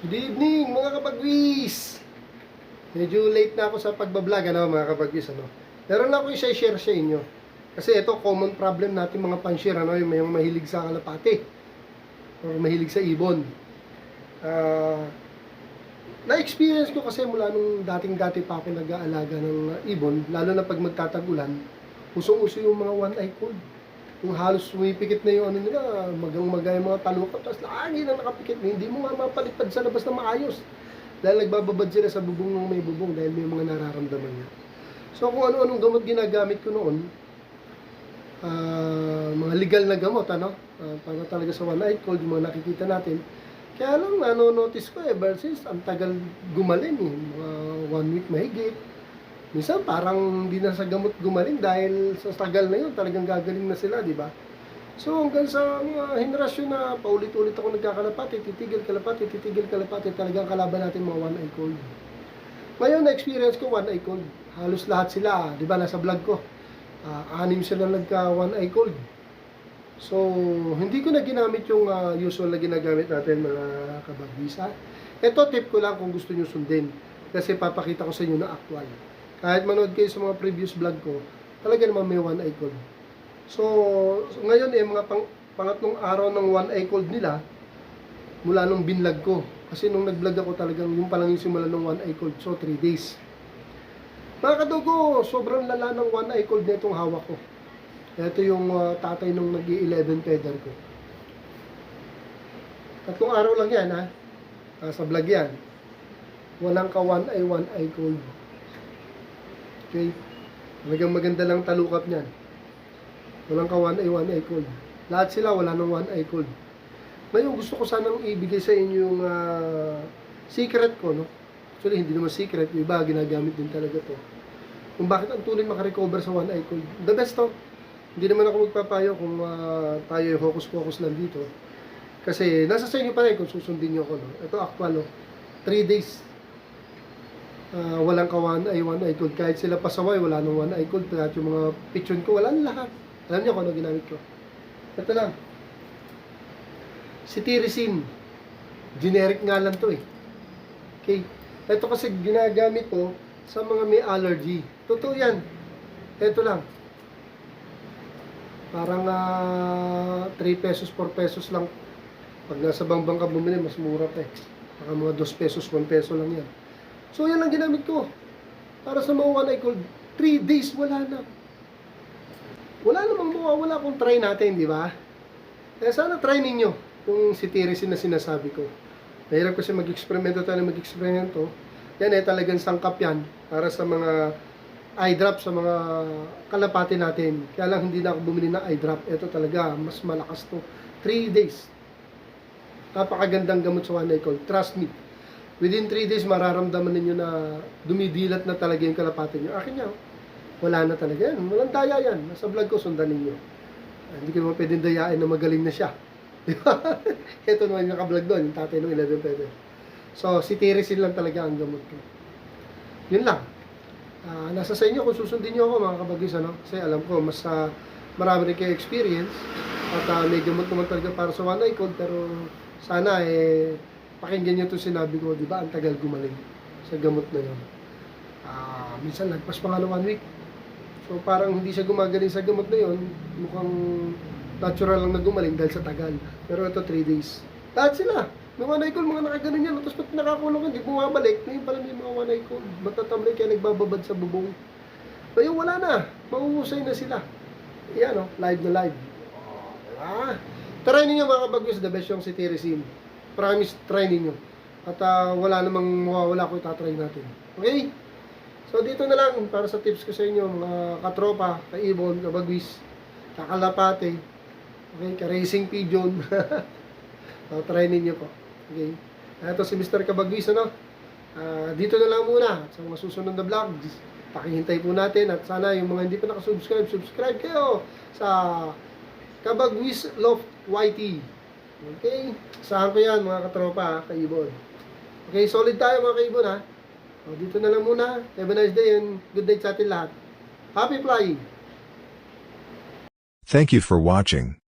Good evening mga kabagwis! Medyo late na ako sa pagbablog mga kabagwis Meron lang ako i-share sa inyo. Kasi ito common problem natin mga panshare yung may mahilig sa kalapate or mahilig sa ibon. Na-experience ko kasi mula nung dating-dati pa ako nag-aalaga ng ibon, lalo na pag magtatag-ulan, usong-uso yung mga one-eye cold. Yung halos sumipikit na yung nila, magang-magay mga talukap, tapos lagi na nakapikit, hindi mo nga mapalipad sa labas na maayos. Dahil nagbababad sila sa bubong ng may bubong dahil may mga nararamdaman niya. So kung ano-anong gamot ginagamit ko noon, mga legal na gamot, para talaga sa one-eye cold, yung mga nakikita natin. Kaya lang, notice ko ever since, ang tagal gumaling mga 1 week mahigit. Minsan parang hindi na sa gamot gumaling dahil sa tagal na yun, talagang gagaling na sila, di ba? So hanggang sa mga henerasyon na paulit-ulit ako nagkakalapati, titigil kalapati, talagang kalaban natin mga one-eye cold. Ngayon na-experience ko one-eye cold. Halos lahat sila, di ba, nasa vlog ko. 6 sila nagka one-eye cold. So, hindi ko na ginamit yung usual na ginagamit natin mga kabagwisa. Ito tip ko lang kung gusto nyo sundin. Kasi papakita ko sa inyo na actual. Kahit manood kayo sa mga previous vlog ko, talaga naman may one-eye cold. So ngayon mga pangatlong araw ng one-eye cold nila, mula nung binlog ko. Kasi nung nag-vlog ako talagang yung palang yung simula ng one-eye cold. So 3 days. Mga kadugo, sobrang lala ng one-eye cold na itong hawak ko. Ito yung tatay nung nag-11 feather ko. 3 araw lang yan sa vlog yan. Walang ka one-eye cold. Okay? Talagang maganda lang talukap niyan. Walang ka one-eye cold. Lahat sila wala ng one-eye cold. Ngayon gusto ko sanang ibigay sa inyo yung secret ko, Actually hindi naman secret, yung iba ginagamit din talaga to. Kung bakit ang tulin makarecover sa one-eye cold. The best to. Hindi naman ako magpapayo kung tayo yung focus lang dito. Kasi nasa sa inyo pa rin kung susundin nyo ako, Ito actual, 3 days. Walang ka one-eye cold. Kahit sila pasaway, wala nang one-eye cold. Kahit yung mga pigeon ko, wala na lahat. Alam niyo kung ano ginamit ko. Ito lang. Cetirizine. Generic nga lang to Okay. Ito kasi ginagamit ko sa mga may allergy. Totoo yan. Ito lang. Parang 3 pesos, 4 pesos lang. Pag nasa bangbang ka bumili, mas mura pa Baka mga 2 pesos, 1 peso lang yan. So yan lang ginamit ko. Para sa mga one-eye cold, 3 days wala na. Wala namang mawawala kung try natin, di ba? Kaya sana try ninyo yung cetirizine na sinasabi ko. Mahirap kasi mag-eksperimento tayo na mag-eksperimento. Yan talagang sangkap yan para sa mga eye drop sa mga kalapati natin. Kaya lang hindi na ako bumili ng eye drop. Ito talaga, mas malakas to. 3 days. Napakagandang gamot sa one-eye cold. Trust me. Within 3 days, mararamdaman ninyo na dumidilat na talaga yung kalapati nyo. Akin niya, wala na talaga yan. Walang daya yan. Nasa vlog ko, sundan ninyo. Hindi ko naman pwedeng dayain na magaling na siya. Diba? Ito naman yung naka-vlog doon, yung tatay ng 11 feather. So, cetirizine lang talaga ang gamot ko. Yun lang. Nasa sa inyo kung susundin nyo ako mga kabagis, Kasi alam ko, mas marami rin kayo experience. At may gamot naman talaga para sa one-eye cold. Pero sana pakinggan nyo itong sinabi ko, di ba? Ang tagal gumaling sa gamot na yun. Minsan lagpas pa nga ng 1 week. So parang hindi siya gumagaling sa gamot na yun. Mukhang natural lang na gumaling dahil sa tagal. Pero ito 3 days. Lahat sila. May one-eye cold, mga nakaganon yan. Tapos pag nakakulong, hindi bumabalik. Ngayon pala may mga one-eye cold. Matatamlay kaya nagbababad sa bubong. Ngayon wala na. Mahuhusay na sila. Yan live na live. Try ninyo mga kabagwis, the best yung cetirizine. Promise, try ninyo. At wala namang mawawala kung itatry natin. Okay? So dito na lang para sa tips ko sa inyo, mga katropa, kaibon, kabagwis, kakalapate, okay, ka-racing pigeon. So, try ninyo po. Okay? Ito si Mr. Kabagwis, dito na lang muna sa mga susunod na vlogs. Pakihintay po natin at sana yung mga hindi pa nakasubscribe, subscribe kayo sa Kabagwis Loft YT. Okay? Saan ko yan mga katropa, kaibon. Okay, solid tayo mga kaibon dito na lang muna. Have a nice day and good night sa atin lahat. Happy flying! Thank you for watching.